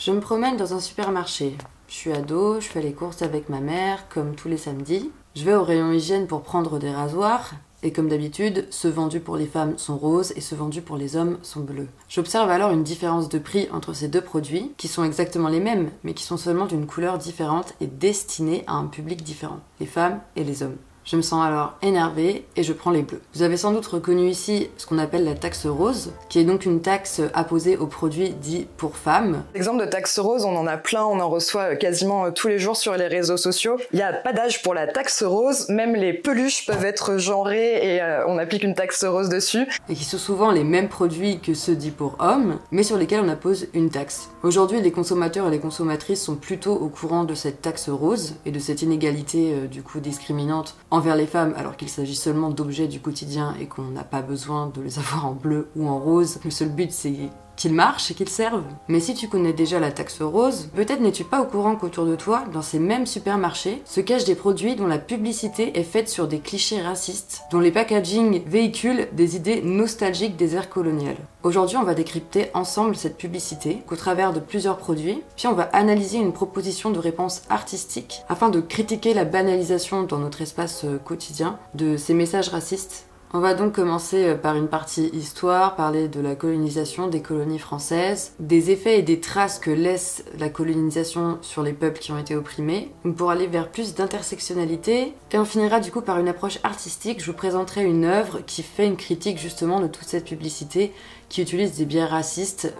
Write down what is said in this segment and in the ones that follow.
Je me promène dans un supermarché. Je suis ado, je fais les courses avec ma mère, comme tous les samedis. Je vais au rayon hygiène pour prendre des rasoirs. Et comme d'habitude, ceux vendus pour les femmes sont roses et ceux vendus pour les hommes sont bleus. J'observe alors une différence de prix entre ces deux produits, qui sont exactement les mêmes, mais qui sont seulement d'une couleur différente et destinés à un public différent, les femmes et les hommes. Je me sens alors énervée et je prends les bleus. Vous avez sans doute reconnu ici ce qu'on appelle la taxe rose, qui est donc une taxe apposée aux produits dits pour femmes. Exemple de taxe rose, on en a plein, on en reçoit quasiment tous les jours sur les réseaux sociaux. Il n'y a pas d'âge pour la taxe rose, même les peluches peuvent être genrées et on applique une taxe rose dessus. Et qui sont souvent les mêmes produits que ceux dits pour hommes, mais sur lesquels on appose une taxe. Aujourd'hui, les consommateurs et les consommatrices sont plutôt au courant de cette taxe rose et de cette inégalité du coup discriminante envers les femmes, alors qu'il s'agit seulement d'objets du quotidien et qu'on n'a pas besoin de les avoir en bleu ou en rose. Le seul but, c'est qu'ils marchent et qu'ils servent. Mais si tu connais déjà la taxe rose, peut-être n'es-tu pas au courant qu'autour de toi, dans ces mêmes supermarchés, se cachent des produits dont la publicité est faite sur des clichés racistes, dont les packaging véhiculent des idées nostalgiques des ères coloniales. Aujourd'hui, on va décrypter ensemble cette publicité, qu'au travers de plusieurs produits, puis on va analyser une proposition de réponse artistique afin de critiquer la banalisation dans notre espace quotidien de ces messages racistes. On va donc commencer par une partie histoire, parler de la colonisation des colonies françaises, des effets et des traces que laisse la colonisation sur les peuples qui ont été opprimés, pour aller vers plus d'intersectionnalité. Et on finira du coup par une approche artistique. Je vous présenterai une œuvre qui fait une critique justement de toute cette publicité, qui utilise des biais racistes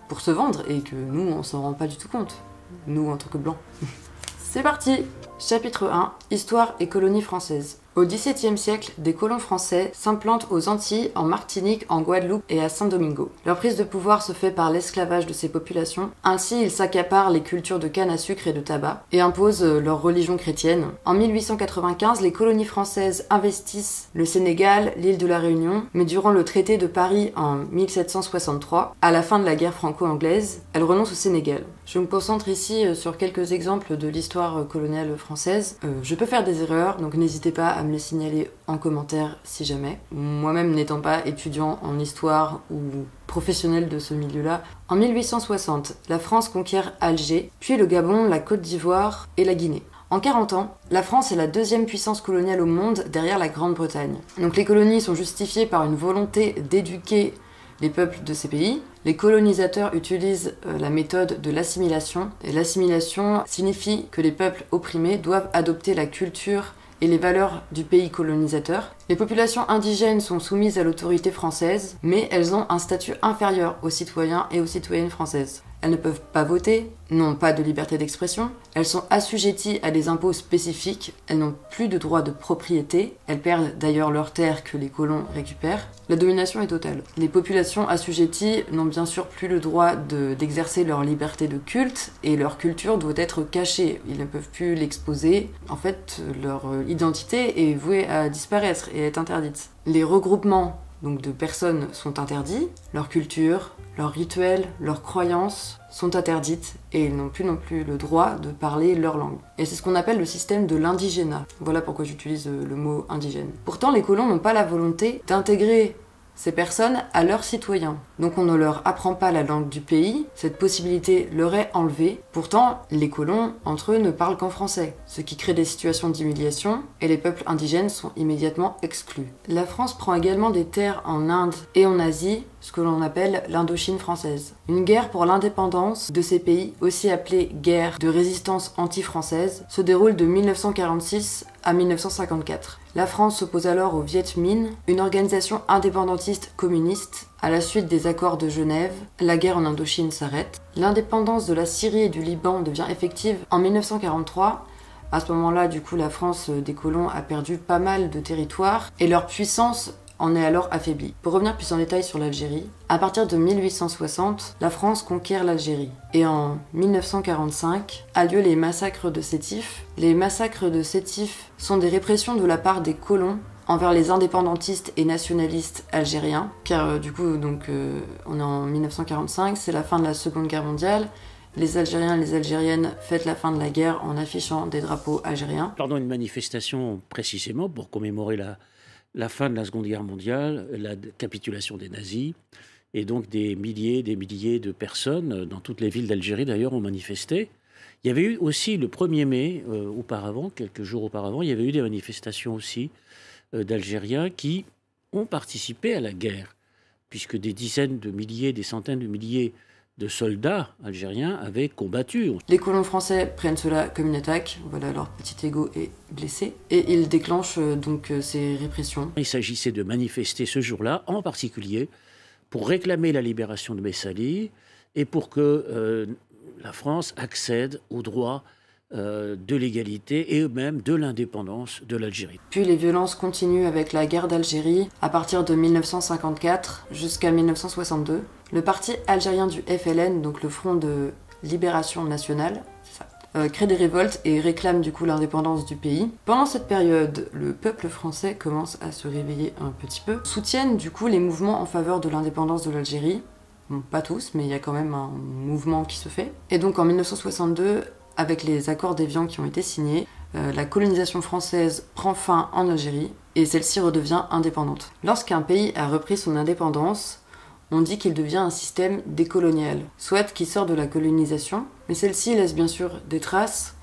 pour se vendre et que nous, on s'en rend pas du tout compte, nous en tant que blancs. C'est parti! Chapitre 1. Histoire et colonies françaises. Au XVIIe siècle, des colons français s'implantent aux Antilles, en Martinique, en Guadeloupe et à Saint-Domingo. Leur prise de pouvoir se fait par l'esclavage de ces populations. Ainsi, ils s'accaparent les cultures de canne à sucre et de tabac et imposent leur religion chrétienne. En 1895, les colonies françaises investissent le Sénégal, l'île de la Réunion, mais durant le traité de Paris en 1763, à la fin de la guerre franco-anglaise, elles renoncent au Sénégal. Je me concentre ici sur quelques exemples de l'histoire coloniale française. Je peux faire des erreurs, donc n'hésitez pas à me les signaler en commentaire si jamais. Moi-même n'étant pas étudiant en histoire ou professionnel de ce milieu-là. En 1860, la France conquiert Alger, puis le Gabon, la Côte d'Ivoire et la Guinée. En 40 ans, la France est la deuxième puissance coloniale au monde derrière la Grande-Bretagne. Donc les colonies sont justifiées par une volonté d'éduquer les peuples de ces pays. Les colonisateurs utilisent la méthode de l'assimilation. Et l'assimilation signifie que les peuples opprimés doivent adopter la culture et les valeurs du pays colonisateur. Les populations indigènes sont soumises à l'autorité française, mais elles ont un statut inférieur aux citoyens et aux citoyennes françaises. Elles ne peuvent pas voter, n'ont pas de liberté d'expression, elles sont assujetties à des impôts spécifiques, elles n'ont plus de droit de propriété, elles perdent d'ailleurs leurs terres que les colons récupèrent. La domination est totale. Les populations assujetties n'ont bien sûr plus le droit d'exercer leur liberté de culte et leur culture doit être cachée. Ils ne peuvent plus l'exposer. En fait, leur identité est vouée à disparaître et est interdite. Les regroupements donc de personnes sont interdits, leur culture, leurs rituels, leurs croyances sont interdites et ils n'ont plus non plus le droit de parler leur langue. Et c'est ce qu'on appelle le système de l'indigénat. Voilà pourquoi j'utilise le mot indigène. Pourtant, les colons n'ont pas la volonté d'intégrer ces personnes à leurs citoyens. Donc on ne leur apprend pas la langue du pays, cette possibilité leur est enlevée. Pourtant, les colons, entre eux, ne parlent qu'en français, ce qui crée des situations d'humiliation et les peuples indigènes sont immédiatement exclus. La France prend également des terres en Inde et en Asie, ce que l'on appelle l'Indochine française. Une guerre pour l'indépendance de ces pays, aussi appelée guerre de résistance anti-française, se déroule de 1946 à 1954. La France s'oppose alors au Viet Minh, une organisation indépendantiste communiste. À la suite des accords de Genève, la guerre en Indochine s'arrête. L'indépendance de la Syrie et du Liban devient effective en 1943. À ce moment-là, du coup, la France des colons a perdu pas mal de territoires et leur puissance en est alors affaiblie. Pour revenir plus en détail sur l'Algérie, à partir de 1860, la France conquiert l'Algérie. Et en 1945, a lieu les massacres de Sétif. Les massacres de Sétif sont des répressions de la part des colons envers les indépendantistes et nationalistes algériens, car du coup, on est en 1945, c'est la fin de la Seconde Guerre mondiale. Les Algériens et les Algériennes fêtent la fin de la guerre en affichant des drapeaux algériens. Pendant une manifestation précisément pour commémorer la fin de la Seconde Guerre mondiale, la capitulation des nazis, Et donc des milliers de personnes dans toutes les villes d'Algérie d'ailleurs ont manifesté. Il y avait eu aussi le 1er mai, auparavant, quelques jours auparavant, il y avait eu des manifestations aussi d'Algériens qui ont participé à la guerre, puisque des dizaines de milliers, des centaines de milliers de soldats algériens avaient combattu. Les colons français prennent cela comme une attaque, voilà, leur petit ego est blessé, et ils déclenchent donc ces répressions. Il s'agissait de manifester ce jour-là, en particulier, pour réclamer la libération de Messali et pour que la France accède aux droits de l'égalité et même de l'indépendance de l'Algérie. Puis les violences continuent avec la guerre d'Algérie à partir de 1954 jusqu'à 1962. Le parti algérien du FLN, donc le Front de Libération Nationale, crée des révoltes et réclame du coup l'indépendance du pays. Pendant cette période, le peuple français commence à se réveiller un petit peu, soutiennent du coup les mouvements en faveur de l'indépendance de l'Algérie. Bon, pas tous, mais il y a quand même un mouvement qui se fait. Et donc en 1962, avec les accords d'Évian qui ont été signés, la colonisation française prend fin en Algérie et celle-ci redevient indépendante. Lorsqu'un pays a repris son indépendance, on dit qu'il devient un système décolonial, soit qui sort de la colonisation, mais celle-ci laisse bien sûr des traces.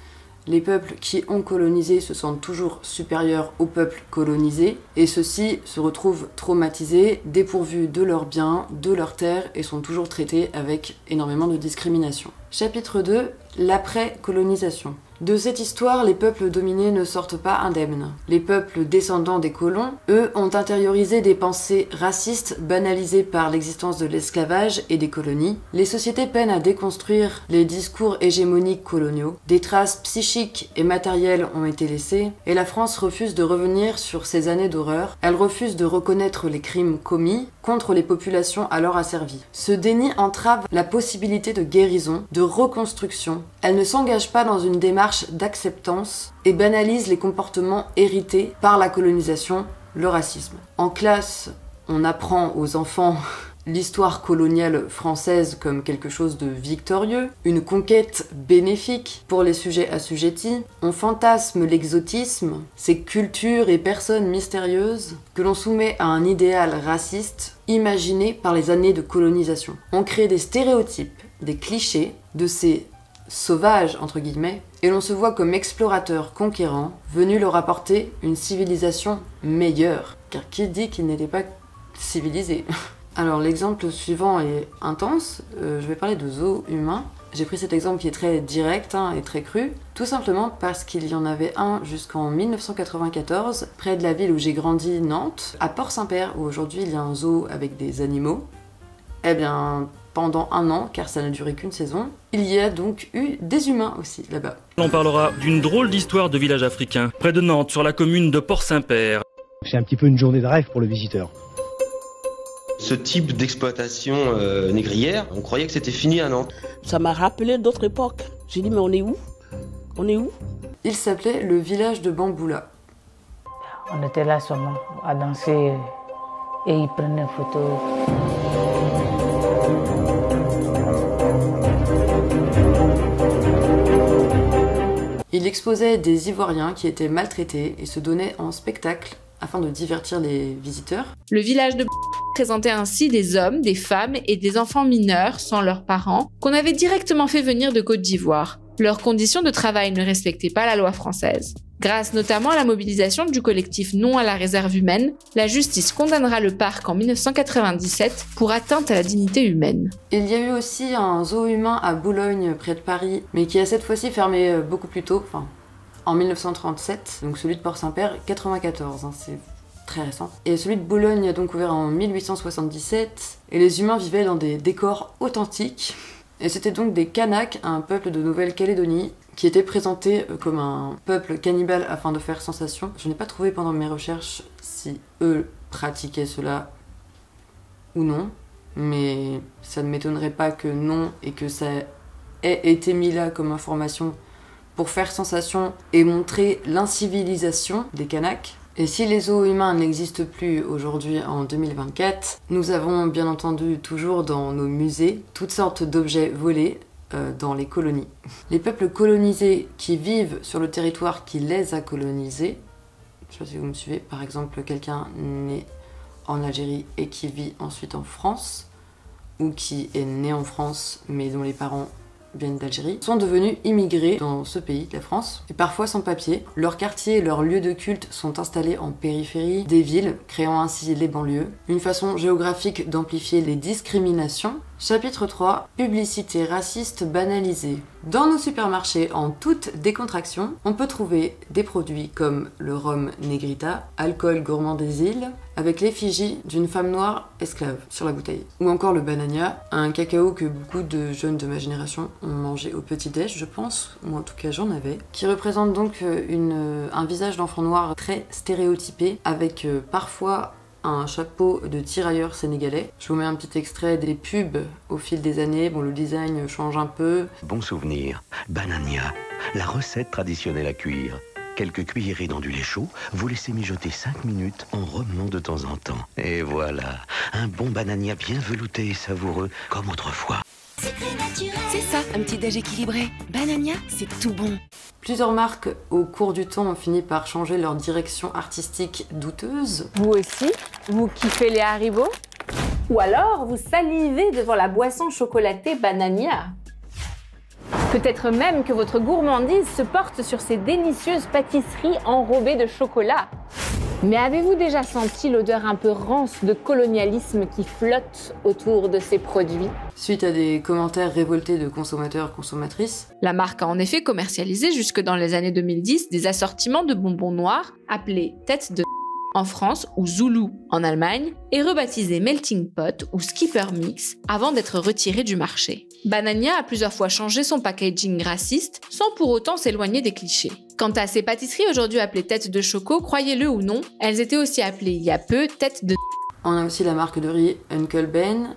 Les peuples qui ont colonisé se sentent toujours supérieurs aux peuples colonisés, et ceux-ci se retrouvent traumatisés, dépourvus de leurs biens, de leurs terres, et sont toujours traités avec énormément de discrimination. Chapitre 2, l'après-colonisation. De cette histoire, les peuples dominés ne sortent pas indemnes. Les peuples descendants des colons, eux, ont intériorisé des pensées racistes banalisées par l'existence de l'esclavage et des colonies. Les sociétés peinent à déconstruire les discours hégémoniques coloniaux. Des traces psychiques et matérielles ont été laissées, et la France refuse de revenir sur ces années d'horreur. Elle refuse de reconnaître les crimes commis contre les populations alors asservies. Ce déni entrave la possibilité de guérison, de reconstruction. Elle ne s'engage pas dans une démarche d'acceptance et banalise les comportements hérités par la colonisation, le racisme. En classe, on apprend aux enfants l'histoire coloniale française comme quelque chose de victorieux, une conquête bénéfique pour les sujets assujettis. On fantasme l'exotisme, ces cultures et personnes mystérieuses que l'on soumet à un idéal raciste imaginé par les années de colonisation. On crée des stéréotypes, des clichés de ces sauvages, entre guillemets, et l'on se voit comme explorateur conquérant, venu leur apporter une civilisation meilleure. Car qui dit qu'il n'était pas civilisé? Alors l'exemple suivant est intense, je vais parler de zoos humains. J'ai pris cet exemple qui est très direct et très cru, tout simplement parce qu'il y en avait un jusqu'en 1994, près de la ville où j'ai grandi, Nantes, à Port-Saint-Père, où aujourd'hui il y a un zoo avec des animaux. Eh bien, pendant un an, car ça n'a duré qu'une saison, il y a donc eu des humains aussi là-bas. On parlera d'une drôle d'histoire de village africain, près de Nantes, sur la commune de Port-Saint-Père. C'est un petit peu une journée de rêve pour le visiteur. Ce type d'exploitation négrière, on croyait que c'était fini à Nantes. Ça m'a rappelé d'autres époques. J'ai dit, mais on est où? On est où? Il s'appelait le village de Bamboula. On était là seulement à danser et ils prenaient photos. Il exposait des Ivoiriens qui étaient maltraités et se donnait en spectacle afin de divertir les visiteurs. Le village de présentait ainsi des hommes, des femmes et des enfants mineurs sans leurs parents qu'on avait directement fait venir de Côte d'Ivoire. Leurs conditions de travail ne respectaient pas la loi française. Grâce notamment à la mobilisation du collectif Non à la réserve humaine, la justice condamnera le parc en 1997 pour atteinte à la dignité humaine. Il y a eu aussi un zoo humain à Boulogne, près de Paris, mais qui a cette fois-ci fermé beaucoup plus tôt, en 1937, donc celui de Port-Saint-Père, 94, c'est très récent. Et celui de Boulogne a donc ouvert en 1877, et les humains vivaient dans des décors authentiques. Et c'était donc des Kanaks, un peuple de Nouvelle-Calédonie, qui était présenté comme un peuple cannibale afin de faire sensation. Je n'ai pas trouvé pendant mes recherches si eux pratiquaient cela ou non, mais ça ne m'étonnerait pas que non, et que ça ait été mis là comme information pour faire sensation et montrer l'incivilisation des Kanaks. Et si les zoos humains n'existent plus aujourd'hui en 2024, nous avons bien entendu toujours dans nos musées toutes sortes d'objets volés dans les colonies. Les peuples colonisés qui vivent sur le territoire qui les a colonisés, je ne sais pas si vous me suivez, par exemple quelqu'un né en Algérie et qui vit ensuite en France, ou qui est né en France mais dont les parents viennent d'Algérie, sont devenus immigrés dans ce pays, la France, et parfois sans papier. Leurs quartiers et leurs lieux de culte sont installés en périphérie des villes, créant ainsi les banlieues. Une façon géographique d'amplifier les discriminations. Chapitre 3. Publicité raciste banalisée. Dans nos supermarchés, en toute décontraction, on peut trouver des produits comme le rhum Negrita, alcool gourmand des îles, avec l'effigie d'une femme noire esclave sur la bouteille. Ou encore le Banania, un cacao que beaucoup de jeunes de ma génération ont mangé au petit-déj, je pense, ou en tout cas j'en avais, qui représente donc un visage d'enfant noir très stéréotypé, avec parfois un chapeau de tirailleur sénégalais. Je vous mets un petit extrait des pubs au fil des années. Bon, le design change un peu. Bon souvenir, Banania, la recette traditionnelle à cuire. Quelques cuillerées dans du lait chaud, vous laissez mijoter 5 minutes en remuant de temps en temps. Et voilà, un bon Banania bien velouté et savoureux comme autrefois. C'est ça, un petit déj équilibré. Banania, c'est tout bon. Plusieurs marques, au cours du temps, ont fini par changer leur direction artistique douteuse. Vous aussi, vous kiffez les Haribo? Ou alors, vous salivez devant la boisson chocolatée Banania? Peut-être même que votre gourmandise se porte sur ces délicieuses pâtisseries enrobées de chocolat. Mais avez-vous déjà senti l'odeur un peu rance de colonialisme qui flotte autour de ces produits? Suite à des commentaires révoltés de consommateurs-consommatrices, la marque a en effet commercialisé jusque dans les années 2010 des assortiments de bonbons noirs appelés tête de en France ou Zulu en Allemagne et rebaptisés Melting Pot ou Skipper Mix avant d'être retirés du marché. Banania a plusieurs fois changé son packaging raciste sans pour autant s'éloigner des clichés. Quant à ces pâtisseries aujourd'hui appelées têtes de choco, croyez-le ou non, elles étaient aussi appelées il y a peu têtes de... On a aussi la marque de riz Uncle Ben,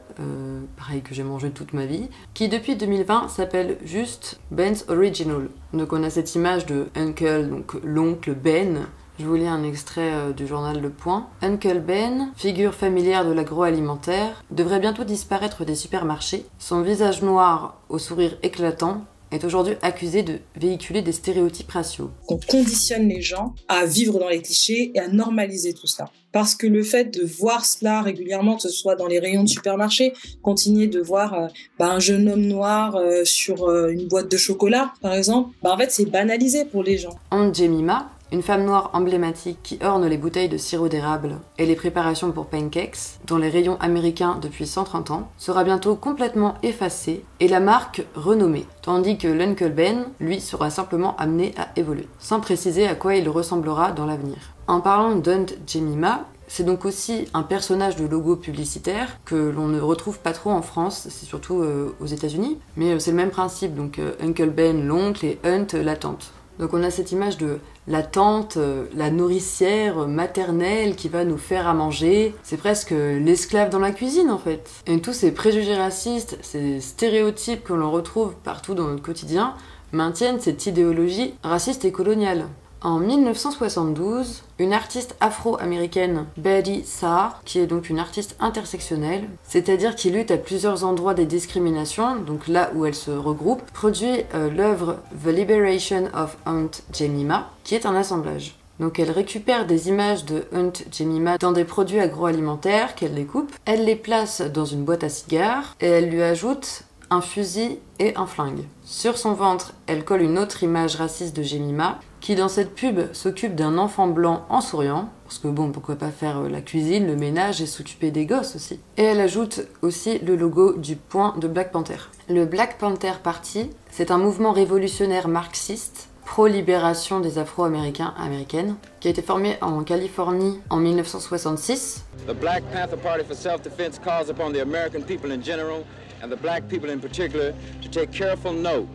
pareil que j'ai mangé toute ma vie, qui depuis 2020 s'appelle juste Ben's Original. Donc on a cette image de Uncle, donc l'oncle Ben. Je vous lis un extrait du journal Le Point. Uncle Ben, figure familière de l'agroalimentaire, devrait bientôt disparaître des supermarchés. Son visage noir au sourire éclatant est aujourd'hui accusé de véhiculer des stéréotypes raciaux. On conditionne les gens à vivre dans les clichés et à normaliser tout ça. Parce que le fait de voir cela régulièrement, que ce soit dans les rayons de supermarché, continuer de voir un jeune homme noir sur une boîte de chocolat, par exemple, en fait c'est banalisé pour les gens. Aunt Jemima, une femme noire emblématique qui orne les bouteilles de sirop d'érable et les préparations pour pancakes, dans les rayons américains depuis 130 ans, sera bientôt complètement effacée et la marque renommée, tandis que l'Uncle Ben, lui, sera simplement amené à évoluer, sans préciser à quoi il ressemblera dans l'avenir. En parlant d'Aunt Jemima, c'est donc aussi un personnage de logo publicitaire que l'on ne retrouve pas trop en France, c'est surtout aux États-Unis, mais c'est le même principe, donc Uncle Ben l'oncle et Aunt la tante. Donc on a cette image de la tante, la nourricière maternelle qui va nous faire à manger. C'est presque l'esclave dans la cuisine en fait. Et tous ces préjugés racistes, ces stéréotypes que l'on retrouve partout dans notre quotidien, maintiennent cette idéologie raciste et coloniale. En 1972, une artiste afro-américaine, Betty Saar, qui est donc une artiste intersectionnelle, c'est-à-dire qui lutte à plusieurs endroits des discriminations, donc là où elle se regroupe, produit l'œuvre The Liberation of Aunt Jemima, qui est un assemblage. Donc elle récupère des images de Aunt Jemima dans des produits agroalimentaires qu'elle découpe, elle les place dans une boîte à cigares et elle lui ajoute un fusil et un flingue. Sur son ventre, elle colle une autre image raciste de Jemima, qui dans cette pub s'occupe d'un enfant blanc en souriant, parce que bon, pourquoi pas faire la cuisine, le ménage et s'occuper des gosses aussi. Et elle ajoute aussi le logo du poing de Black Panther. Le Black Panther Party, c'est un mouvement révolutionnaire marxiste pro-libération des Afro-Américains américaines, qui a été formé en Californie en 1966. The Black Panther Party for Self-Defense calls upon the American people in general and the black people in particular to take careful note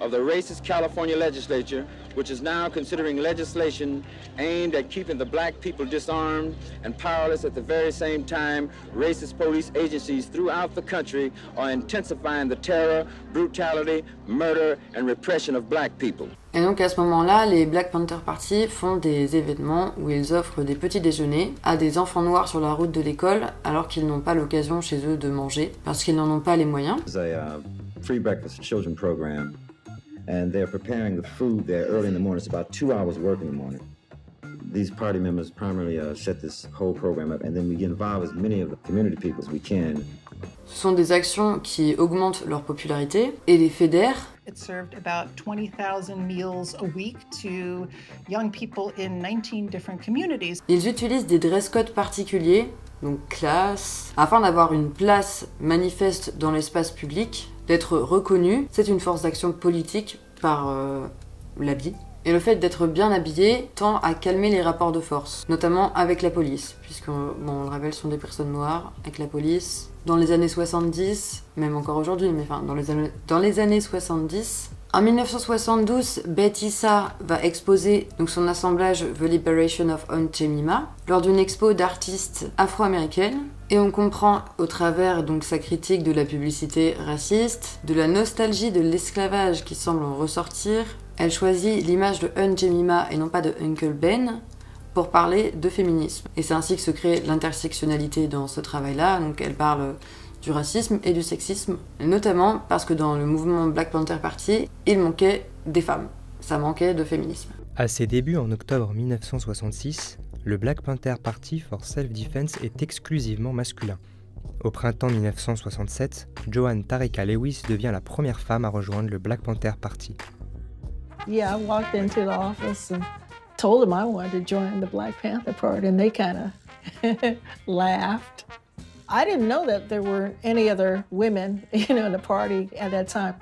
of the racist California legislature, which is now considering legislation aimed at keeping the black people disarmed and powerless. At the very same time, racist police agencies throughout the country are intensifying the terror, brutality, murder and repression of black people. Et donc à ce moment-là, les Black Panther Party font des événements où ils offrent des petits déjeuners à des enfants noirs sur la route de l'école alors qu'ils n'ont pas l'occasion chez eux de manger parce qu'ils n'en ont pas les moyens. It's a free breakfast children program and they're preparing the food there early in the morning. It's about 2 hours work in the morning. These party members primarily set this whole program up and then we get involved as many of the community people as we can. Ce sont des actions qui augmentent leur popularité et les fédèrent. It served about 20,000 meals a week to young people in 19 different communities. Ils utilisent des dress codes particuliers, donc classe, afin d'avoir une place manifeste dans l'espace public, d'être reconnus. C'est une force d'action politique par l'habit. Et le fait d'être bien habillé tend à calmer les rapports de force, notamment avec la police, puisque, bon, on le rappelle, ce sont des personnes noires avec la police. Dans les années 70, même encore aujourd'hui, mais enfin dans les années 70, en 1972, Beth Issa va exposer donc son assemblage The Liberation of Aunt Jemima lors d'une expo d'artistes afro-américaines. Et on comprend au travers donc sa critique de la publicité raciste, de la nostalgie de l'esclavage qui semble en ressortir. Elle choisit l'image de Aunt Jemima et non pas de Uncle Ben pour parler de féminisme. Et c'est ainsi que se crée l'intersectionnalité dans ce travail-là. Donc elle parle du racisme et du sexisme, notamment parce que dans le mouvement Black Panther Party, il manquait des femmes. Ça manquait de féminisme. À ses débuts en octobre 1966, le Black Panther Party for Self-Defense est exclusivement masculin. Au printemps 1967, Joan Tareka Lewis devient la première femme à rejoindre le Black Panther Party. Yeah, I walked into the office and told them I wanted to join the Black Panther Party, and they kind of laughed. I didn't know that there were any other women, in the party at that time.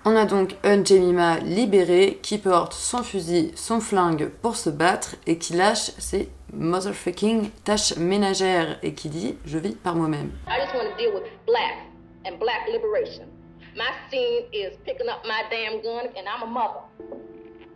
On a donc Aunt Jemima libérée qui porte son fusil, son flingue pour se battre et qui lâche ses motherfucking tâches ménagères et qui dit « je vis par moi-même ». I just want to deal with black and black liberation. My scene is picking up my damn gun, and I'm a mother.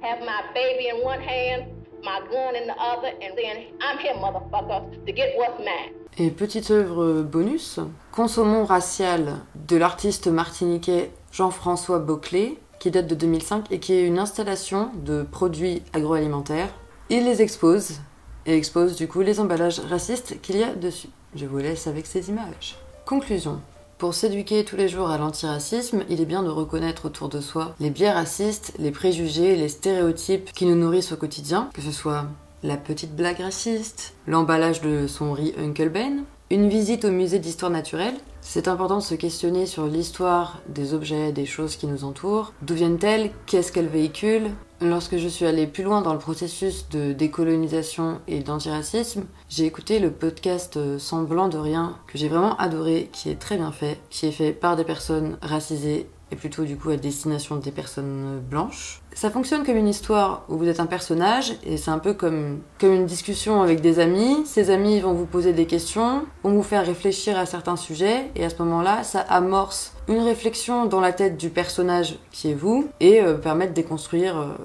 Have my baby in one hand, my gun in the other, and then I'm here, motherfucker, to get what's mine. Et petite œuvre bonus, Consommons racial de l'artiste martiniquais Jean-François Boclet, qui date de 2005 et qui est une installation de produits agroalimentaires. Il les expose, et expose du coup les emballages racistes qu'il y a dessus. Je vous laisse avec ces images. Conclusion. Pour s'éduquer tous les jours à l'antiracisme, il est bien de reconnaître autour de soi les biais racistes, les préjugés, les stéréotypes qui nous nourrissent au quotidien, que ce soit la petite blague raciste, l'emballage de son riz Uncle Ben, une visite au musée d'histoire naturelle. C'est important de se questionner sur l'histoire des objets, des choses qui nous entourent. D'où viennent-elles? Qu'est-ce qu'elles véhiculent? Lorsque je suis allée plus loin dans le processus de décolonisation et d'antiracisme, j'ai écouté le podcast Semblant de rien, que j'ai vraiment adoré, qui est très bien fait, qui est fait par des personnes racisées et plutôt du coup à destination des personnes blanches. Ça fonctionne comme une histoire où vous êtes un personnage et c'est un peu comme une discussion avec des amis. Ces amis vont vous poser des questions, vont vous faire réfléchir à certains sujets et à ce moment-là, ça amorce une réflexion dans la tête du personnage qui est vous et permet de déconstruire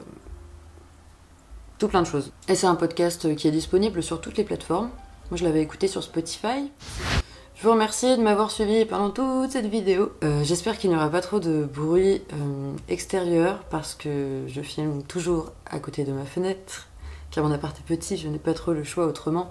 tout plein de choses. Et c'est un podcast qui est disponible sur toutes les plateformes. Moi je l'avais écouté sur Spotify. Je vous remercie de m'avoir suivi pendant toute cette vidéo. J'espère qu'il n'y aura pas trop de bruit extérieur parce que je filme toujours à côté de ma fenêtre. Car mon appart est petit, je n'ai pas trop le choix autrement.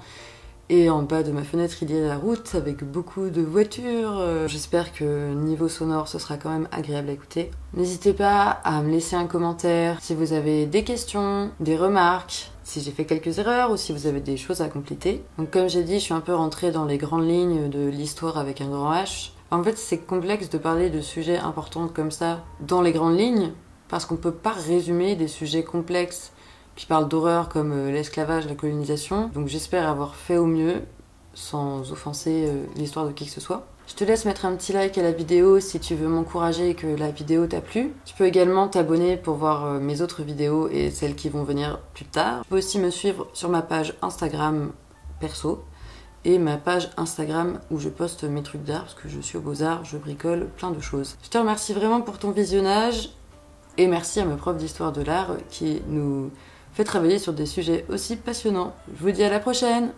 Et en bas de ma fenêtre, il y a la route avec beaucoup de voitures. J'espère que niveau sonore, ce sera quand même agréable à écouter. N'hésitez pas à me laisser un commentaire si vous avez des questions, des remarques, si j'ai fait quelques erreurs ou si vous avez des choses à compléter. Donc comme j'ai dit, je suis un peu rentrée dans les grandes lignes de l'histoire avec un grand H. En fait, c'est complexe de parler de sujets importants comme ça dans les grandes lignes parce qu'on peut pas résumer des sujets complexes qui parlent d'horreur comme l'esclavage, la colonisation. Donc j'espère avoir fait au mieux, sans offenser l'histoire de qui que ce soit. Je te laisse mettre un petit like à la vidéo si tu veux m'encourager et que la vidéo t'a plu. Tu peux également t'abonner pour voir mes autres vidéos et celles qui vont venir plus tard. Tu peux aussi me suivre sur ma page Instagram perso et ma page Instagram où je poste mes trucs d'art parce que je suis aux Beaux-Arts, je bricole plein de choses. Je te remercie vraiment pour ton visionnage et merci à ma prof d'histoire de l'art qui nous fait travailler sur des sujets aussi passionnants. Je vous dis à la prochaine!